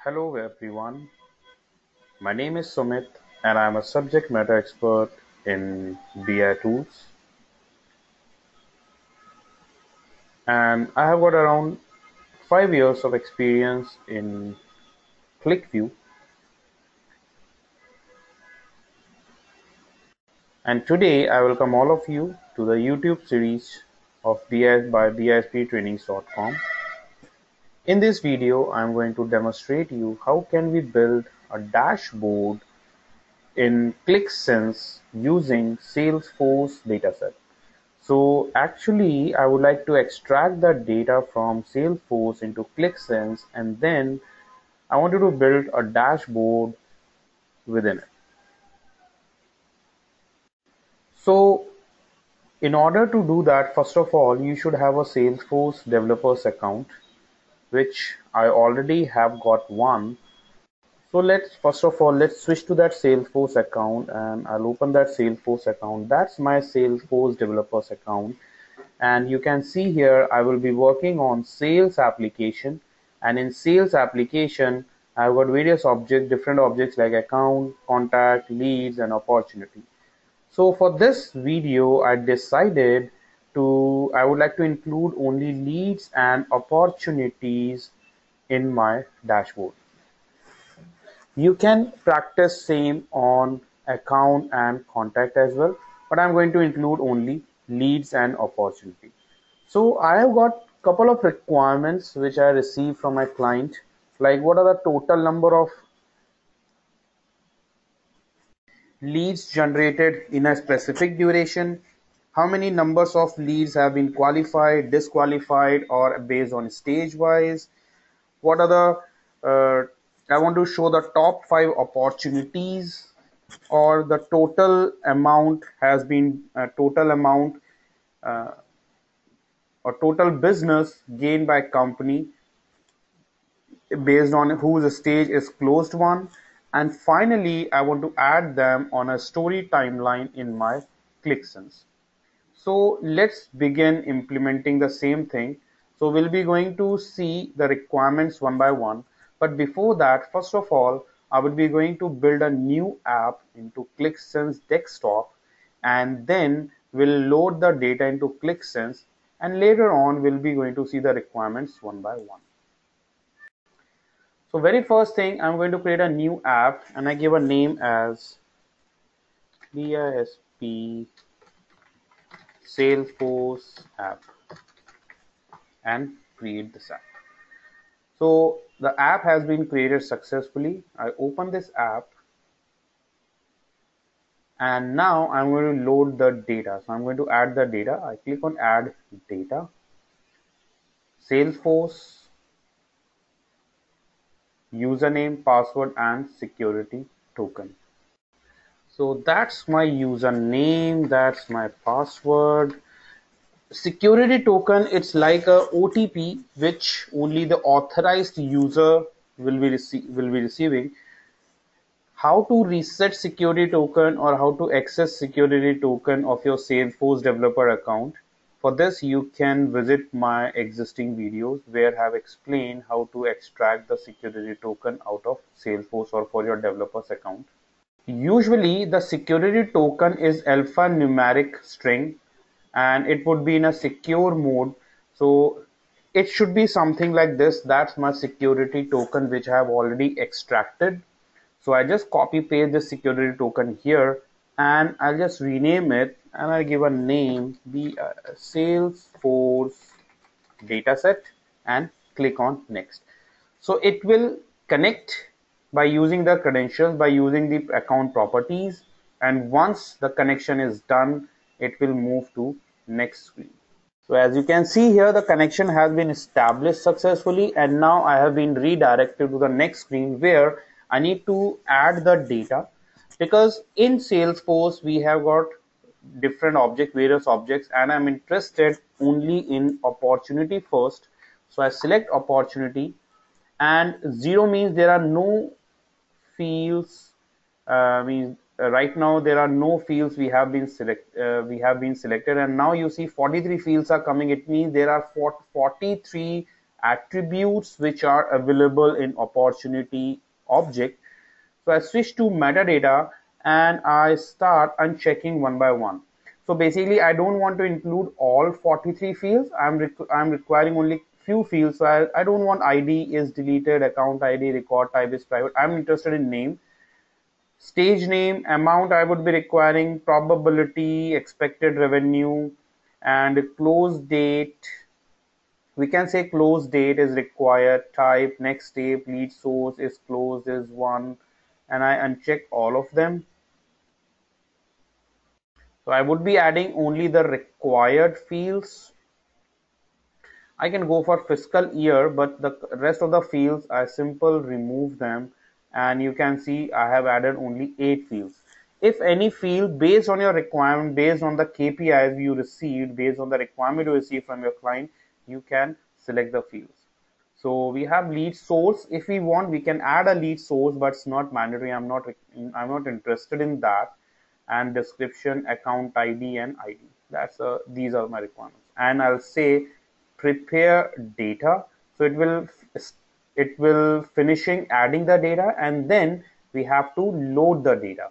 Hello everyone, my name is Sumit and I am a subject matter expert in BI tools, and I have got around 5 years of experience in ClickView, and today I welcome all of you to the YouTube series of BI by bisptrainings.com. In this video I am going to demonstrate you how can we build a dashboard in Qliksense using Salesforce dataset. So actually, I would like to extract the data from Salesforce into Qliksense, and then I wanted to build a dashboard within it. So in order to do that, first of all, you should have a Salesforce developers account, which I already have got one. So let's switch to that Salesforce account, and I'll open that Salesforce account. That's my Salesforce developers account. And you can see here I will be working on sales application, and in sales application I've got various objects, different objects like account, contact, leads, and opportunity. So for this video I decided I would like to include only leads and opportunities in my dashboard. You can practice same on account and contact as well, but I'm going to include only leads and opportunity. So I have got couple of requirements which I received from my client, like what are the total number of leads generated in a specific duration, how many numbers of leads have been qualified, disqualified, or based on stage wise, what are the I want to show the top 5 opportunities, or the total amount has been total amount or total business gained by company based on whose stage is closed one. And finally I want to add them on a story timeline in my Qliksense. So let's begin implementing the same thing. So we'll be going to see the requirements one by one. But before that, first of all, I will be going to build a new app into Qliksense desktop, and then we'll load the data into Qliksense, and later on we'll be going to see the requirements one by one. So very first thing, I'm going to create a new app, and I give a name as BISP Salesforce app, and create this app. So the app has been created successfully. I open this app, and now I'm going to load the data. So I'm going to add the data. I click on add data, Salesforce, username, password, and security token. So that's my username, that's my password. Security token, it's like a OTP which only the authorized user will be receiving. How to reset security token or how to access security token of your Salesforce developer account? For this you can visit my existing videos where I have explained how to extract the security token out of Salesforce or for your developer's account. Usually the security token is alphanumeric string, and it would be in a secure mode. So it should be something like this. That's my security token which I have already extracted. So I just copy paste this security token here, and I'll just rename it, and I'll give a name, the Salesforce dataset, and click on next. So it will connect by using the credentials, by using the account properties, and once the connection is done, it will move to next screen. So as you can see here, the connection has been established successfully, and now I have been redirected to the next screen where I need to add the data, because in Salesforce we have got different objects, various objects, and I'm interested only in opportunity first. So I select opportunity, and 0 means there are no fields. Right now there are no fields we have been selected, and now you see 43 fields are coming. It means there are 43 attributes which are available in opportunity object. So I switch to metadata and I start unchecking one by one. So basically I don't want to include all 43 fields. I'm requiring only few fields. So I don't want ID is deleted, account ID, record type is private. I'm interested in name, stage name, amount I would be requiring, probability, expected revenue, and close date. We can say close date is required, type, next step, lead source is closed is one, and I uncheck all of them. So I would be adding only the required fields. I can go for fiscal year, but the rest of the fields I simple remove them, and you can see I have added only 8 fields. If any field based on your requirement, based on the KPIs you received, based on the requirement you receive from your client, you can select the fields. So we have lead source. If we want, we can add a lead source, but it's not mandatory. I'm not interested in that. And description, account ID, and ID. These are my requirements. And I'll say prepare data. So it will finishing adding the data, and then we have to load the data.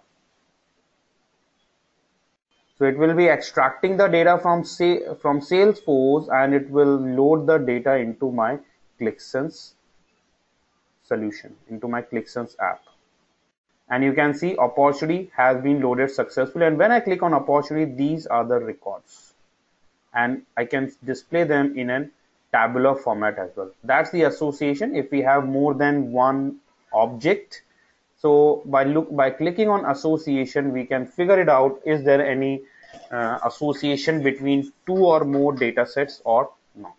So it will be extracting the data from Salesforce, and it will load the data into my Qliksense solution, into my Qliksense app. And you can see opportunity has been loaded successfully. And when I click on opportunity, these are the records, and I can display them in a tabular format as well. That's the association. If we have more than one object, so by clicking on association, we can figure it out. Is there any association between two or more data sets or not?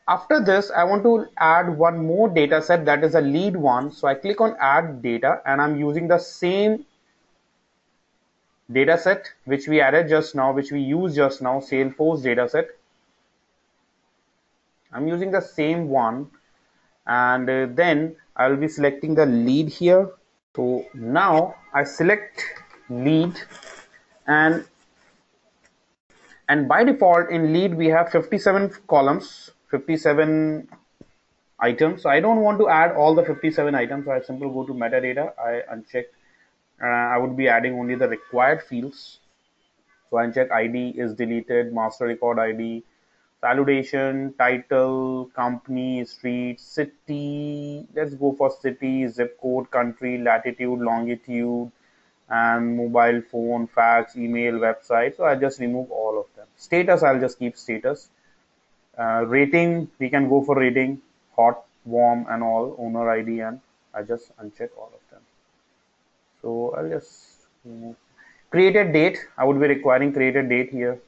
After this, I want to add one more data set, that is a lead one. So I click on add data, and I'm using the same data set which we added just now, which we used just now, Salesforce data set. I'm using the same one, and then I will be selecting the lead here. So now I select lead, and by default in lead we have 57 columns, 57 items. So I don't want to add all the 57 items. So I simply go to metadata, I uncheck. I would be adding only the required fields. So I uncheck ID is deleted, master record ID, salutation, title, company, street, city. Let's go for city, zip code, country, latitude, longitude, and mobile phone, fax, email, website. So I just remove all of them. Status, I'll just keep status. Rating, we can go for rating, hot, warm, and all, owner ID, and I just uncheck all of them. So I'll just remove. Created date, I would be requiring created date here.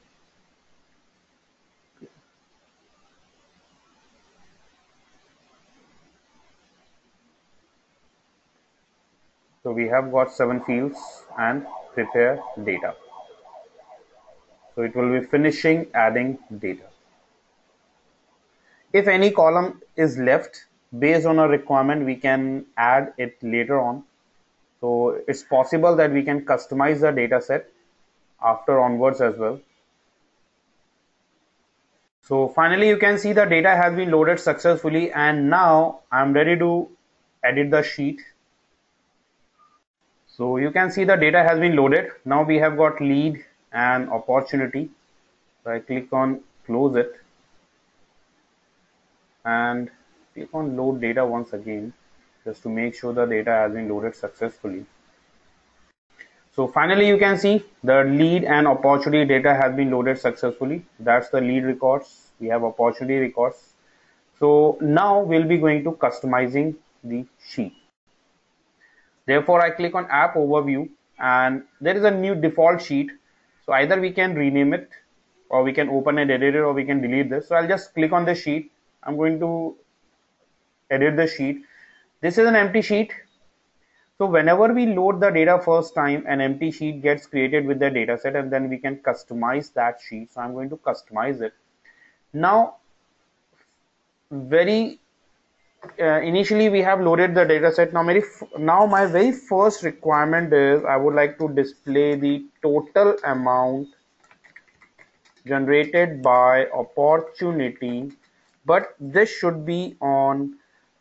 So we have got 7 fields, and prepare data. So it will be finishing adding data. If any column is left based on a requirement, we can add it later on. So it's possible that we can customize the data set after onwards as well. So finally you can see the data has been loaded successfully, and now I'm ready to edit the sheet. So you can see the data has been loaded. Now we have got lead and opportunity. So I click on close it and click on load data once again, just to make sure the data has been loaded successfully. So finally you can see the lead and opportunity data has been loaded successfully. That's the lead records. We have opportunity records. So now we'll be going to customizing the sheet. Therefore I click on app overview, and there is a new default sheet. So either we can rename it, or we can open and edit it, or we can delete this. So I'll just click on the sheet. I'm going to edit the sheet. This is an empty sheet. So whenever we load the data first time, an empty sheet gets created with the data set, and then we can customize that sheet. So I'm going to customize it. Now, initially we have loaded the data set. Now my very first requirement is I would like to display the total amount generated by opportunity, but this should be on,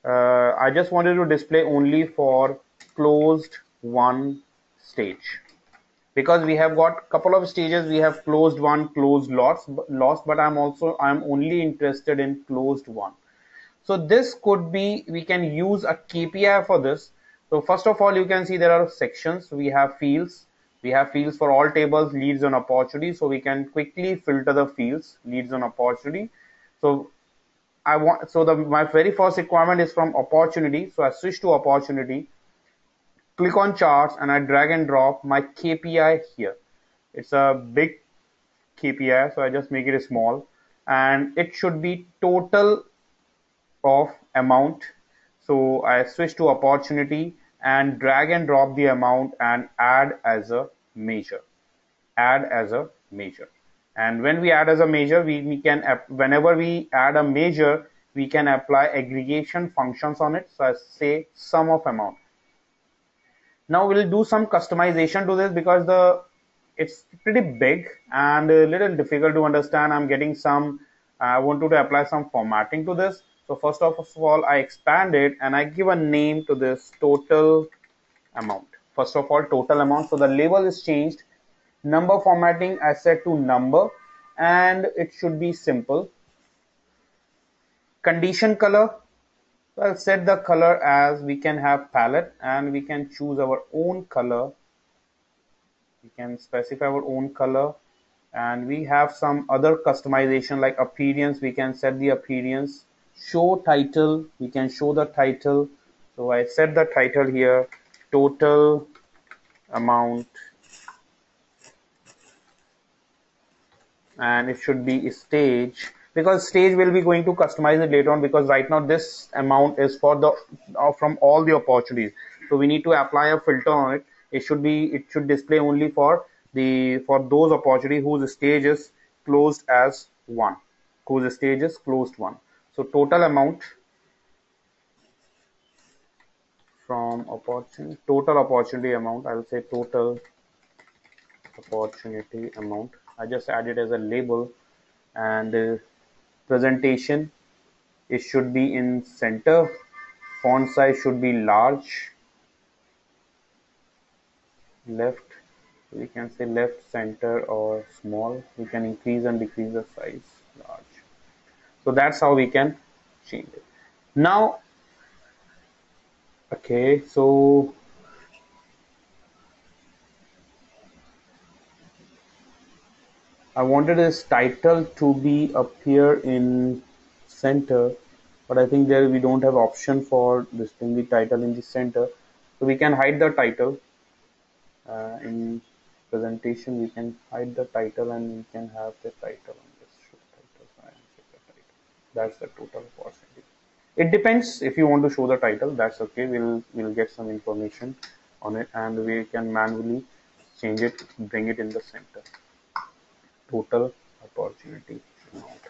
I just wanted to display only for closed one stage, because we have got couple of stages. We have closed one, closed lost, but I'm only interested in closed one. So this could be, we can use a KPI for this. So first of all, you can see there are sections. We have fields. We have fields for all tables, leads and opportunity. So we can quickly filter the fields, leads and opportunity. So my very first requirement is from opportunity. So I switch to opportunity, click on charts, and I drag and drop my KPI here. It's a big KPI, so I just make it small, and it should be total of amount. So I switch to opportunity and drag and drop the amount and add as a measure. Add as a measure. And when we add as a measure, we can, whenever we add a measure, we can apply aggregation functions on it. So I say sum of amount. Now we'll do some customization to this, because it's pretty big and a little difficult to understand. I wanted to apply some formatting to this. So first of all, I expand it and I give a name to this total amount. First of all, total amount. So the label is changed. Number formatting I set to number, and it should be simple. Condition color, I'll set the color as, we can have palette and we can choose our own color. We can specify our own color, and we have some other customization like appearance. We can set the appearance. Show title, we can show the title. So I set the title here, total amount, and it should be stage, because stage will be going to customize it later on, because right now this amount is for the from all the opportunities. So we need to apply a filter on it. It should display only for those opportunities whose stage is closed as one, whose stage is closed one. So total amount from total opportunity amount, I will say total opportunity amount. I just add it as a label. And presentation, it should be in center. Font size should be large, left, we can say left, center, or small. We can increase and decrease the size, large. So that's how we can change it. Now, okay, so I wanted this title to be appear in center, but I think there we don't have option for displaying the title in the center. So we can hide the title. In presentation, we can hide the title and we can have the title on this. Show title, so I am the title. That's the total opportunity. It depends. If you want to show the title, that's okay. We'll get some information on it, and we can manually change it, bring it in the center. Total opportunity amount.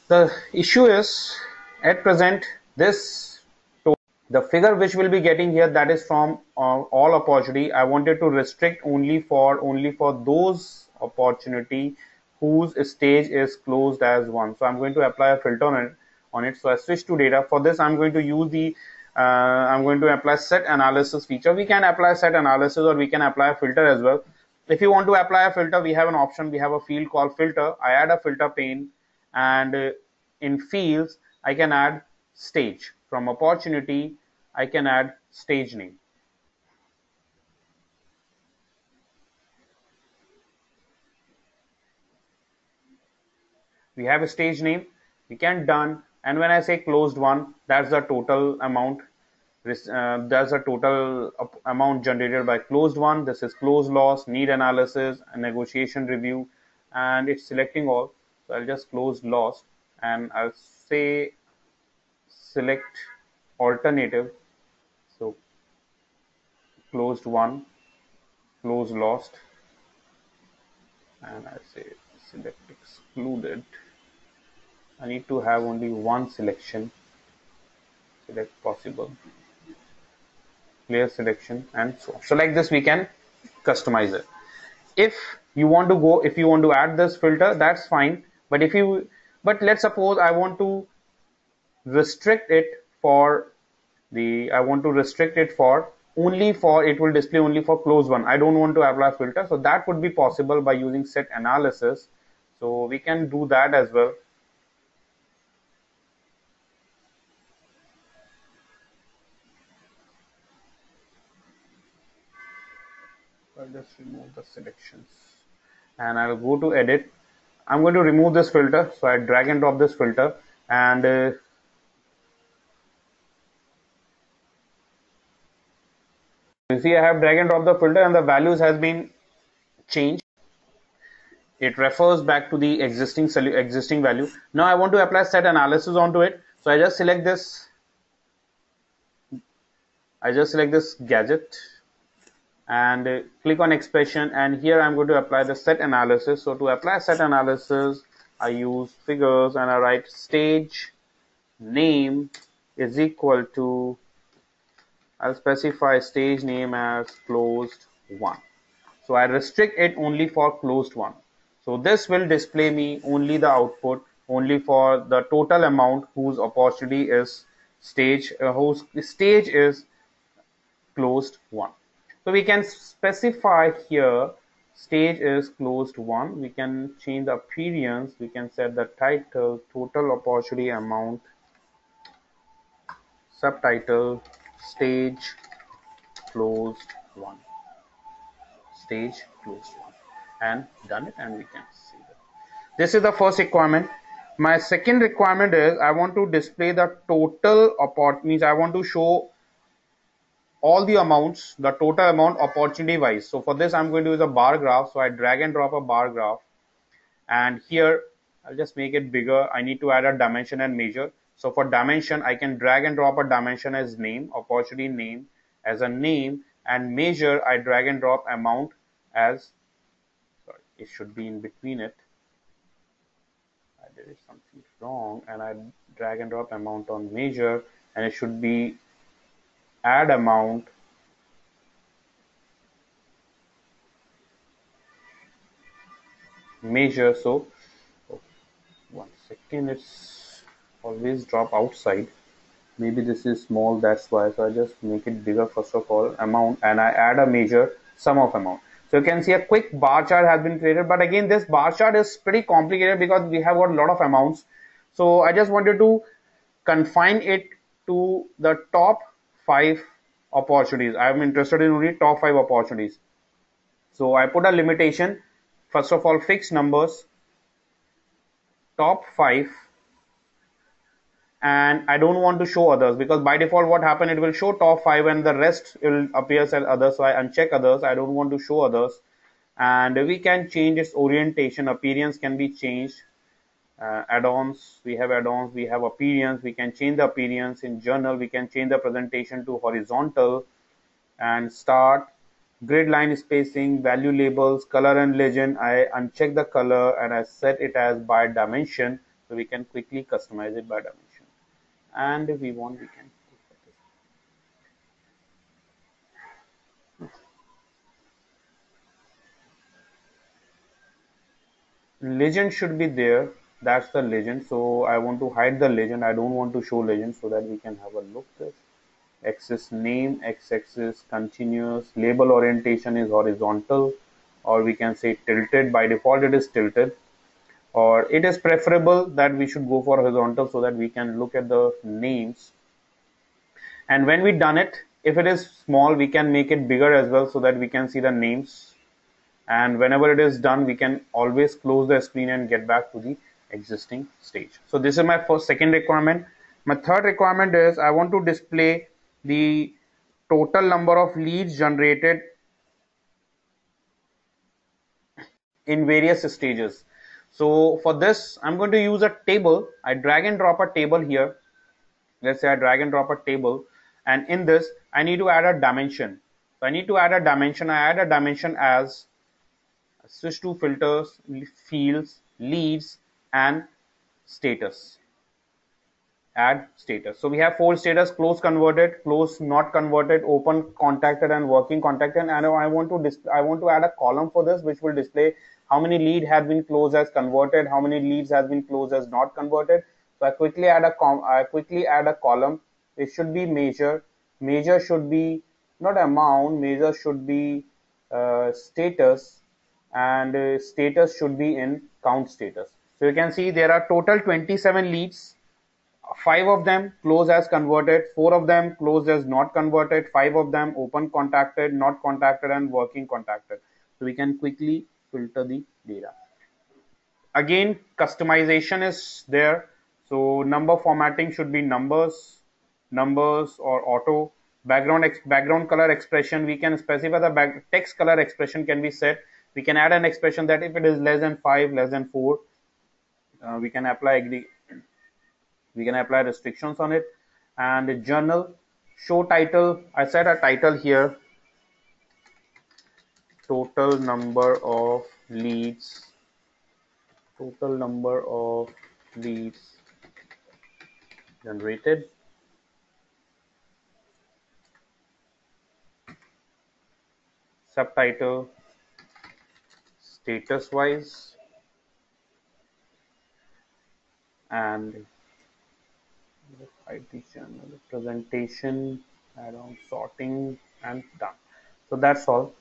The issue is, at present, the figure which we'll be getting here, that is from all opportunity. I wanted to restrict only for those opportunity whose stage is closed as one. So I'm going to apply a filter on it. So I switch to data. For this, I'm going to use I'm going to apply set analysis feature. We can apply set analysis, or we can apply a filter as well. If you want to apply a filter, we have an option. We have a field called filter. I add a filter pane, and in fields, I can add stage. From opportunity, I can add stage name. We have a stage name. We can done. And when I say closed one, that's the total amount. That's the total amount generated by closed one. This is closed loss, need analysis, and negotiation review, and it's selecting all. So I'll just close loss, and I'll say select alternative. So closed one, closed lost, and I say select excluded. I need to have only one selection. Select possible, clear selection, and so on. So like this we can customize it. if you want to go, if you want to add this filter, that's fine. But if you, but let's suppose I want to restrict it for I want to restrict it for only for, it will display only for closed one. I don't want to apply filter. So that would be possible by using set analysis. So we can do that as well. I'll just remove the selections and I'll go to edit. I'm going to remove this filter. So I drag and drop this filter, and you see I have drag and drop the filter and the values has been changed. It refers back to the existing value. Now I want to apply set analysis onto it. So I just select this. Gadget and click on expression, and here I'm going to apply the set analysis. So to apply set analysis, I use figures and I write stage name is equal to, I'll specify stage name as closed one. So I restrict it only for closed one. So this will display me only the output only for the total amount whose opportunity is whose stage is closed one. So we can specify here stage is closed one. We can change the appearance. We can set the title, total opportunity amount, subtitle, stage closed one, stage closed one, and done it, and we can see that. This is the first requirement. My second requirement is I want to display the total means I want to show all the amounts, the total amount opportunity wise. So for this I'm going to use a bar graph. So I drag and drop a bar graph, and here I'll just make it bigger. I need to add a dimension and measure. So for dimension I can drag and drop a dimension as name, opportunity name as a name, and measure I drag and drop amount as, sorry, it should be in between it. I did something wrong, and I drag and drop amount on measure, and it should be add amount measure. So oh, 1 second, it's always drop outside. Maybe this is small, that's why. So I just make it bigger first of all, amount, and I add a measure sum of amount. So you can see a quick bar chart has been created, but again this bar chart is pretty complicated because we have got a lot of amounts. So I just wanted to confine it to the top 5 opportunities. I am interested in only top 5 opportunities. So I put a limitation, first of all fixed numbers, top 5, and I don't want to show others, because by default what happen, it will show top 5 and the rest will appear as others. So I uncheck others. I don't want to show others, and we can change its orientation. Appearance can be changed. Add-ons, we have add-ons, we have appearance. We can change the appearance. In journal we can change the presentation to horizontal, and start, grid line spacing, value labels, color and legend. I uncheck the color and I set it as by dimension, so we can quickly customize it by dimension. And if we want, we can legend should be there. That's the legend. So I want to hide the legend. I don't want to show legend, so that we can have a look this. Axis name, x-axis continuous, label orientation is horizontal, or we can say tilted. By default it is tilted, or it is preferable that we should go for horizontal so that we can look at the names. And when we done it, if it is small, we can make it bigger as well so that we can see the names. And whenever it is done, we can always close the screen and get back to the existing stage. So this is my second requirement. My third requirement is I want to display the total number of leads generated in various stages. So for this, I'm going to use a table. I drag and drop a table here. Let's say I drag and drop a table, and in this I need to add a dimension. So I need to add a dimension. I add a dimension as switch to filters, fields, leads, and status. add status. So we have 4 status: close converted, close not converted, open contacted, and working contacted. And I want to add a column for this which will display how many lead have been closed as converted, how many leads has been closed as not converted. So I quickly add a column. It should be measure. Measure should be not amount. Measure should be status, and status should be in count status. So you can see there are total 27 leads. 5 of them close as converted, 4 of them closed as not converted, 5 of them open contacted, not contacted, and working contacted. So we can quickly filter the data. Again, customization is there. So number formatting should be numbers or auto. Background color expression, we can specify the text color expression can be set. We can add an expression that if it is less than 5, less than 4, we can apply restrictions on it. And journal, show title, I set a title here: total number of leads generated. Subtitle, status wise, and presentation, add-on sorting, and done. So that's all.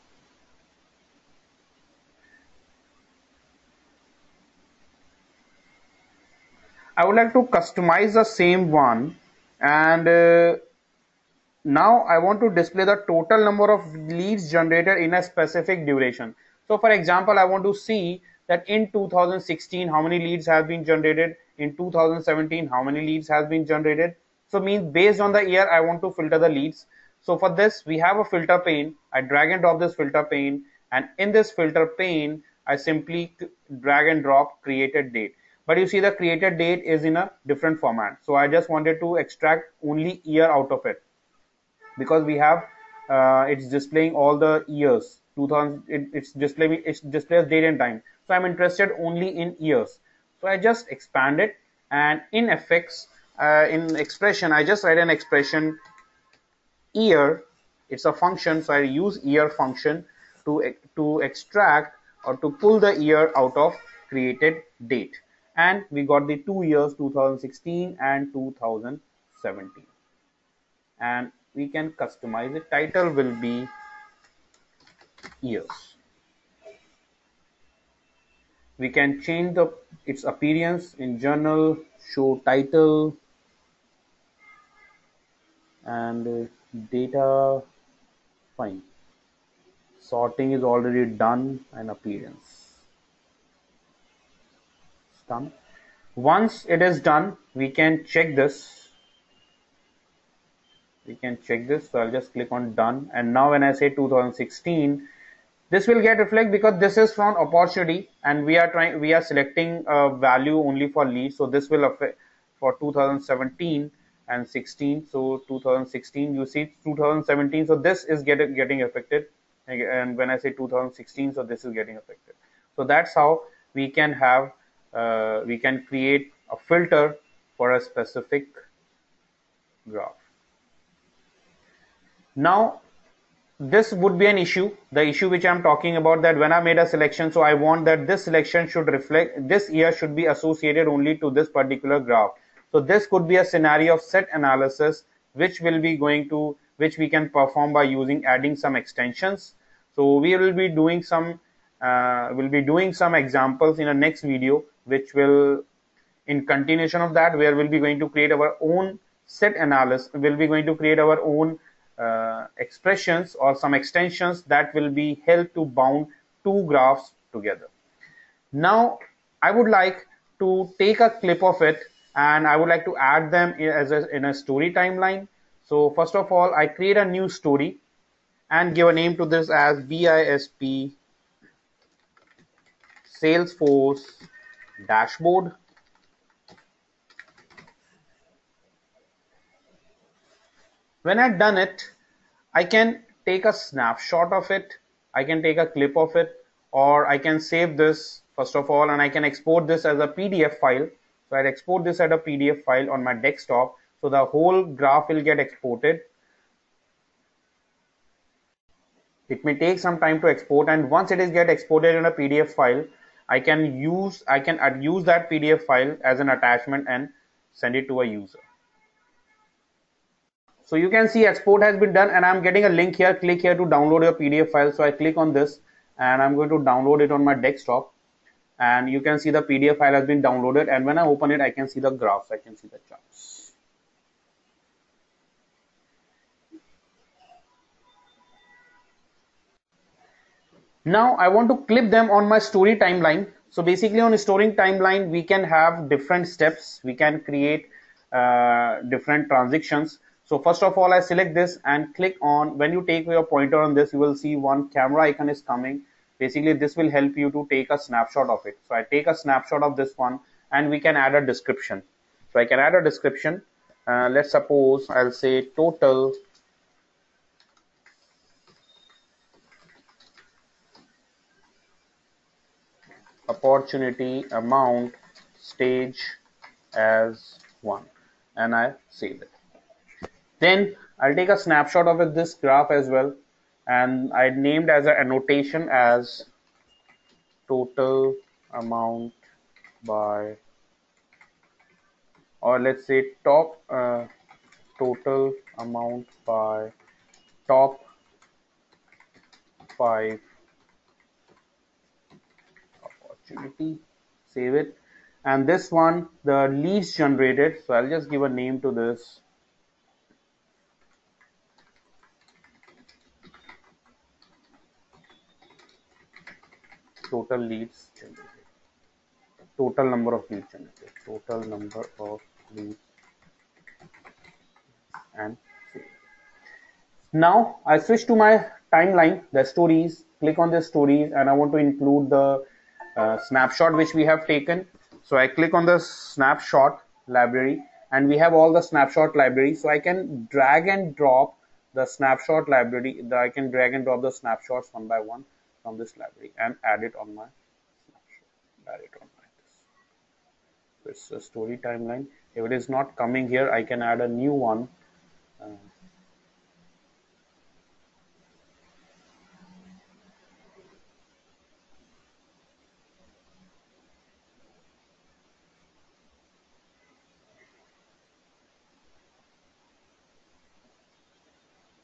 I would like to customize the same one, and now I want to display the total number of leads generated in a specific duration. So for example, I want to see that in 2016 how many leads have been generated, in 2017 how many leads have been generated. So means based on the year I want to filter the leads. So for this we have a filter pane. I drag and drop this filter pane, and in this filter pane I simply drag and drop created date. But you see the created date is in a different format. So I just wanted to extract only year out of it, because we have it's displaying all the years. 2000, it's displays date and time, so I'm interested only in years. So I just expand it, and in effects, in expression, I just write an expression year. It's a function, so I use year function to extract or to pull the year out of created date. And we got the 2 years, 2016 and 2017. And we can customize it. Title will be years. We can change its appearance in journal, show title, and data. Fine. Sorting is already done, and appearance is done. Once it is done, we can check this. So I'll just click on done, and now when I say 2016, this will get reflect because this is from opportunity, and we are selecting a value only for lead. So this will affect for 2017 and 16. So 2016, you see 2017, so this is getting affected, and when I say 2016, so this is getting affected. So that's how we can have we can create a filter for a specific graph. Now this would be an issue, the issue which I'm talking about, that when I made a selection, so I want that this selection should reflect, this year should be associated only to this particular graph. So this could be a scenario of set analysis, which we can perform by adding some extensions. So we will be doing some examples in a next video, which will, in continuation of that, where we'll be going to create our own set analysis. We'll be going to create our own expressions or some extensions that will be help to bound two graphs together. Now I would like to take a clip of it, and I would like to add them in a story timeline. So first of all, I create a new story and give a name to this as BISP Salesforce dashboard. When I've done it, I can take a snapshot of it, I can take a clip of it, or I can save this first of all, and I can export this as a PDF file. So I'll export this as a PDF file on my desktop. So the whole graph will get exported. It may take some time to export, and once it is get exported in a PDF file, I can use that PDF file as an attachment and send it to a user. So you can see export has been done, and I'm getting a link here. Click here to download your PDF file. So I click on this and I'm going to download it on my desktop, and you can see the PDF file has been downloaded, and when I open it I can see the graphs, I can see the charts. Now I want to clip them on my story timeline. So basically on a storing timeline, we can have different steps. We can create different transitions. So first of all, I select this and click on, when you take your pointer on this, you will see one camera icon is coming. Basically this will help you to take a snapshot of it. So I take a snapshot of this one, and we can add a description. So I can add a description. Let's suppose I'll say total opportunity amount stage as 1, and I save it. Then I'll take a snapshot of it, this graph as well, and I named as an annotation as total amount by, or let's say top total amount by top 5 opportunity. Save it. And this one, the leads generated, so I'll just give a name to this. Total leads generated. Total number of leads generated. Total number of leads, and save. Now I switch to my timeline, the stories. Click on the stories, and I want to include the snapshot which we have taken. So I click on the snapshot library, and we have all the snapshot library. So I can drag and drop the snapshot library. I can drag and drop the snapshots one by one from this library and add it on my snapshot. Add it on my this. It's a story timeline. If it is not coming here, I can add a new one.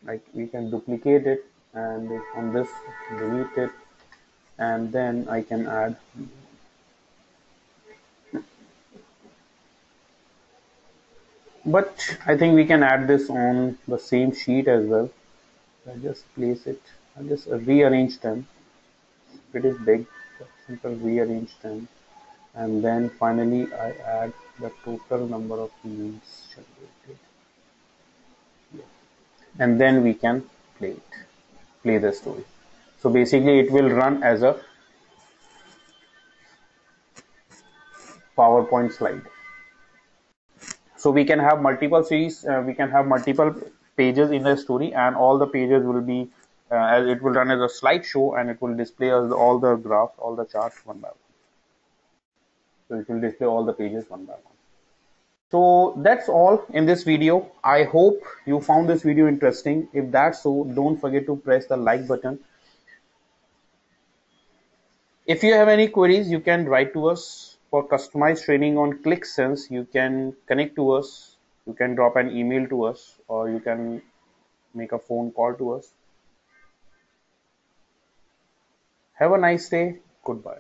Like we can duplicate it, and on this delete it, and then I can add, but I think we can add this on the same sheet as well. I just place it, I just rearrange them. It is big, simple rearrange them, and then finally I add the total number of leads generated, and then we can play the story. So basically it will run as a PowerPoint slide. So we can have multiple series, we can have multiple pages in the story, and all the pages will be as it will run as a slideshow, and it will display all the graphs, all the charts one by one. So it will display all the pages one by one. So that's all in this video. I hope you found this video interesting. If that's so, don't forget to press the like button. If you have any queries, you can write to us. For customized training on Qliksense, you can connect to us. You can drop an email to us, or you can make a phone call to us. Have a nice day. Goodbye.